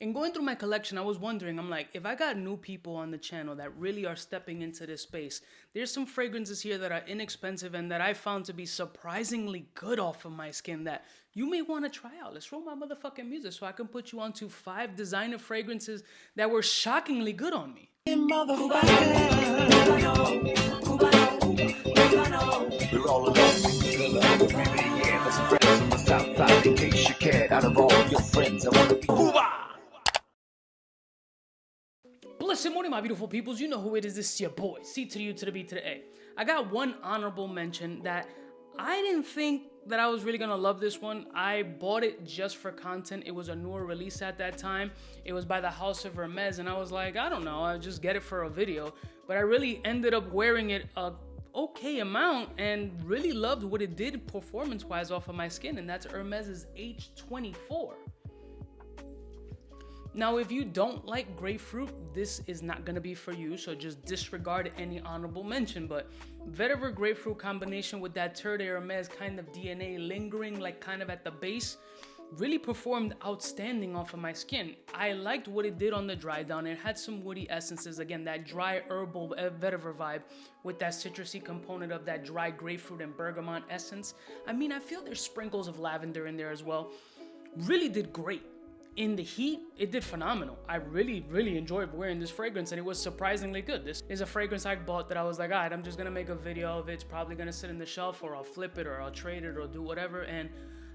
In going through my collection, I was wondering, I'm like, if I got new people on the channel that really are stepping into this space, there's some fragrances here that are inexpensive and that I found to be surprisingly good off of my skin that you may want to try out. Let's roll my motherfucking music so I can put you onto 5 designer fragrances that were shockingly good on me. We're all alone, yeah, for some friends on the south side. In case you cared, out of all your friends, I want to be Cuba. Blessed morning, my beautiful peoples. You know who it is. This is your boy, C to the U to the B to the A. I got one honorable mention that I didn't think that I was really gonna love this one. I bought it just for content. It was a newer release at that time. It was by the House of Hermes, and I was like, I don't know, I'll just get it for a video. But I really ended up wearing it a okay amount and really loved what it did performance-wise off of my skin, and that's Hermes H24. Now, if you don't like grapefruit, this is not gonna be for you, so just disregard any honorable mention. But vetiver grapefruit combination with that Terre de Hermes kind of DNA lingering like kind of at the base really performed outstanding off of my skin. I liked what it did on the dry down. It had some woody essences, again, that dry herbal vetiver vibe with that citrusy component of that dry grapefruit and bergamot essence. I mean, I feel there's sprinkles of lavender in there as well. Really did great. In the heat, it did phenomenal. I really enjoyed wearing this fragrance, and it was surprisingly good. This is a fragrance I bought that I was like, all right, I'm just gonna make a video of it. It's probably gonna sit in the shelf, or I'll flip it, or I'll trade it, or do whatever, and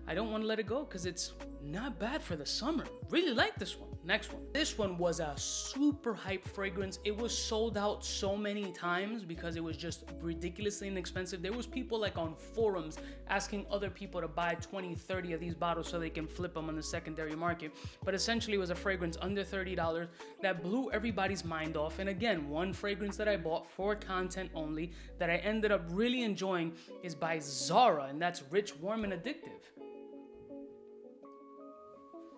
I don't want to let it go because it's not bad for the summer. Really like this one. Next one. This one was a super hype fragrance. It was sold out so many times because it was just ridiculously inexpensive. There was people like on forums asking other people to buy 20, 30 of these bottles so they can flip them on the secondary market. But essentially it was a fragrance under $30 that blew everybody's mind off. And again, one fragrance that I bought for content only that I ended up really enjoying is by Zara, and that's Rich, Warm, and Addictive.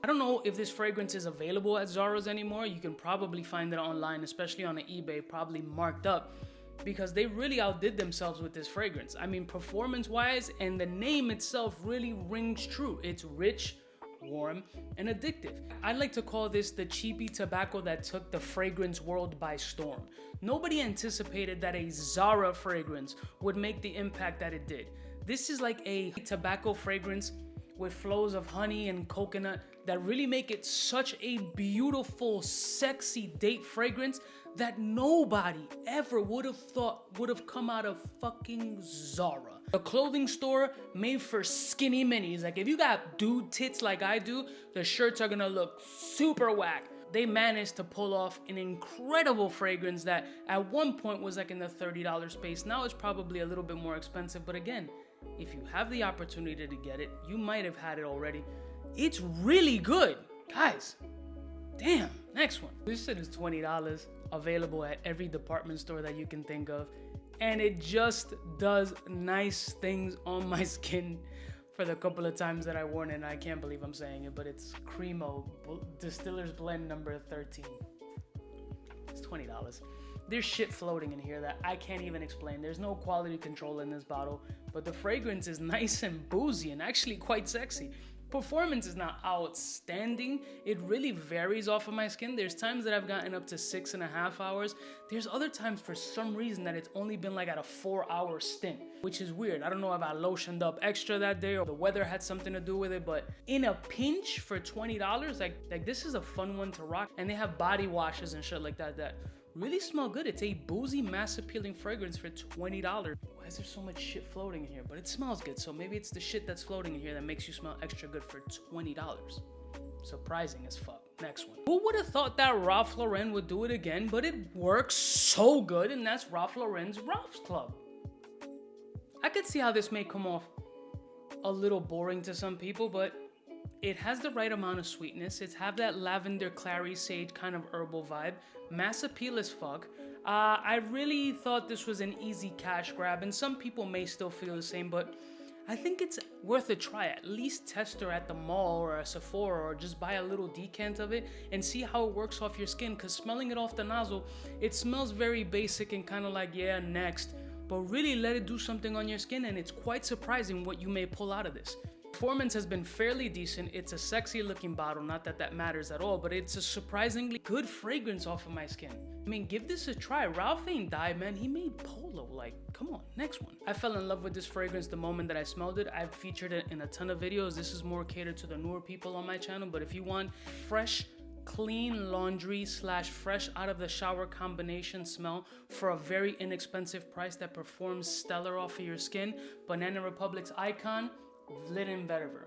I don't know if this fragrance is available at Zara's anymore. You can probably find it online, especially on eBay, probably marked up, because they really outdid themselves with this fragrance. I mean, performance-wise, and the name itself really rings true. It's rich, warm, and addictive. I like to call this the cheapy tobacco that took the fragrance world by storm. Nobody anticipated that a Zara fragrance would make the impact that it did. This is like a tobacco fragrance with flows of honey and coconut that really make it such a beautiful, sexy date fragrance that nobody ever would have thought would have come out of fucking Zara. A clothing store made for skinny minis. Like if you got dude tits like I do, the shirts are gonna look super whack. They managed to pull off an incredible fragrance that at one point was like in the $30 space. Now it's probably a little bit more expensive, but again, if you have the opportunity to get it, you might have had it already. It's really good. Guys, damn. Next one. This shit is $20, available at every department store that you can think of. And it just does nice things on my skin for the couple of times that I worn it. And I can't believe I'm saying it, but it's Cremo, Distillers Blend number 13. It's $20. There's shit floating in here that I can't even explain. There's no quality control in this bottle, but the fragrance is nice and boozy and actually quite sexy. Performance is not outstanding. It really varies off of my skin. There's times that I've gotten up to 6.5 hours. There's other times for some reason that it's only been like at a 4-hour stint, which is weird. I don't know if I lotioned up extra that day or the weather had something to do with it, but in a pinch for $20, like this is a fun one to rock. And they have body washes and shit like that really smell good. It's a boozy, mass appealing fragrance for $20. Why is there so much shit floating in here? But it smells good, so maybe it's the shit that's floating in here that makes you smell extra good for $20. Surprising as fuck. Next one. Who would have thought that Ralph Lauren would do it again? But it works so good, and that's Ralph Lauren's Ralph's Club. I could see how this may come off a little boring to some people, but it has the right amount of sweetness. It's have that lavender, clary, sage kind of herbal vibe. Mass appeal as fuck. I really thought this was an easy cash grab, and some people may still feel the same, but I think it's worth a try. At least test her at the mall or a Sephora, or just buy a little decant of it and see how it works off your skin, because smelling it off the nozzle, it smells very basic and kind of like, yeah, next. But really let it do something on your skin, and it's quite surprising what you may pull out of this. performance has been fairly decent. It's a sexy looking bottle, not that that matters at all, but it's a surprisingly good fragrance off of my skin. I mean, give this a try. Ralph ain't died, man. He made Polo, like, come on, next one. I fell in love with this fragrance the moment that I smelled it. I've featured it in a ton of videos. This is more catered to the newer people on my channel, but if you want fresh, clean laundry / fresh out of the shower combination smell for a very inexpensive price that performs stellar off of your skin, Banana Republic's Icon Linen Vetiver.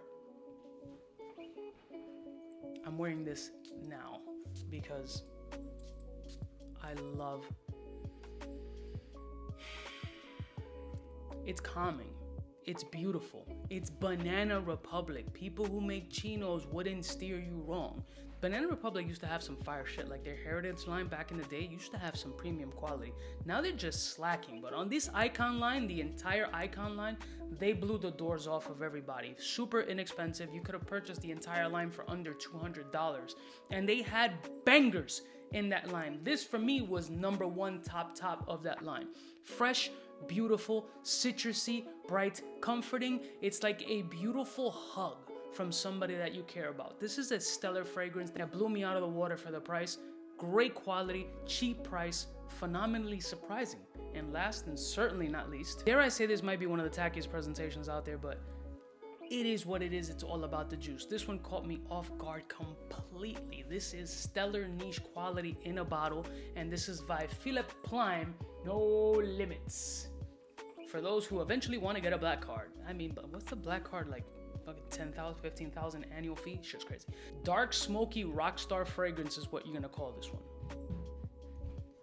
I'm wearing this now because I love it's calming. It's beautiful. It's Banana Republic. People who make chinos wouldn't steer you wrong. Banana Republic used to have some fire shit, like their Heritage line back in the day used to have some premium quality. Now they're just slacking, but on this Icon line, the entire Icon line, they blew the doors off of everybody. Super inexpensive. You could have purchased the entire line for under $200, and they had bangers in that line. This for me was number one top of that line. Fresh, beautiful, citrusy, bright, comforting. It's like a beautiful hug from somebody that you care about. This is a stellar fragrance that blew me out of the water for the price. Great quality, cheap price, phenomenally surprising. And last and certainly not least, dare I say this might be one of the tackiest presentations out there, but it is what it is. It's all about the juice. This one caught me off guard completely. This is stellar niche quality in a bottle, and this is by Philippe Plein, No Limits. For those who eventually want to get a black card. I mean, but what's the black card like? Fucking 10,000, 15,000 annual fee? Shit's crazy. Dark, smoky, rockstar fragrance is what you're gonna call this one.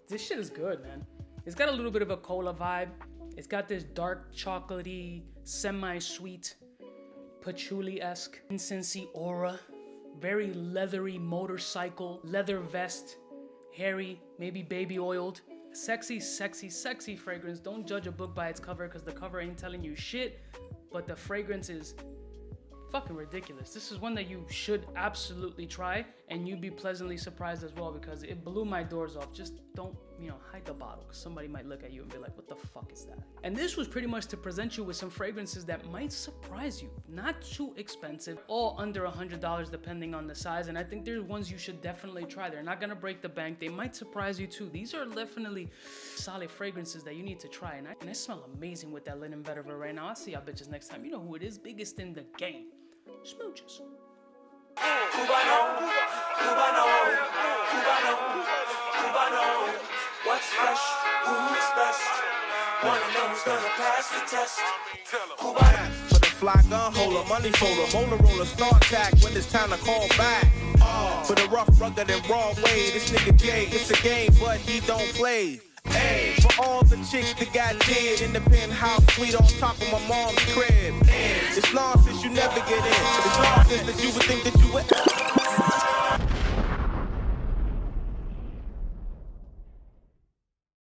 This shit is good, man. It's got a little bit of a cola vibe. It's got this dark, chocolatey, semi-sweet, patchouli-esque, incensey aura. Very leathery motorcycle, leather vest, hairy, maybe baby oiled. Sexy, sexy, sexy fragrance. Don't judge a book by its cover because the cover ain't telling you shit, but the fragrance is fucking ridiculous. This is one that you should absolutely try, and you'd be pleasantly surprised as well because it blew my doors off. Just don't, hide the bottle because somebody might look at you and be like, what the fuck is that? And this was pretty much to present you with some fragrances that might surprise you. Not too expensive, all under $100 depending on the size, and I think there's ones you should definitely try. They're not gonna break the bank. They might surprise you too. These are definitely solid fragrances that you need to try, and I smell amazing with that Linen Vetiver right now. I'll see y'all bitches next time. You know who it is, biggest in the game. Smooches. Cubaknow, what's fresh, who's best, wanna know who's gonna pass the test. Cubaknow. For the fly gun holder, money folder, molar roller, start tack when it's time to call back. For the rough, rugged, and raw way, this nigga Jay, it's a game, but he don't play. Hey, for all the chicks that got dead in the penthouse suite on top of my mom's crib. It's nonsense, you never get in. It's nonsense that you would think that you would.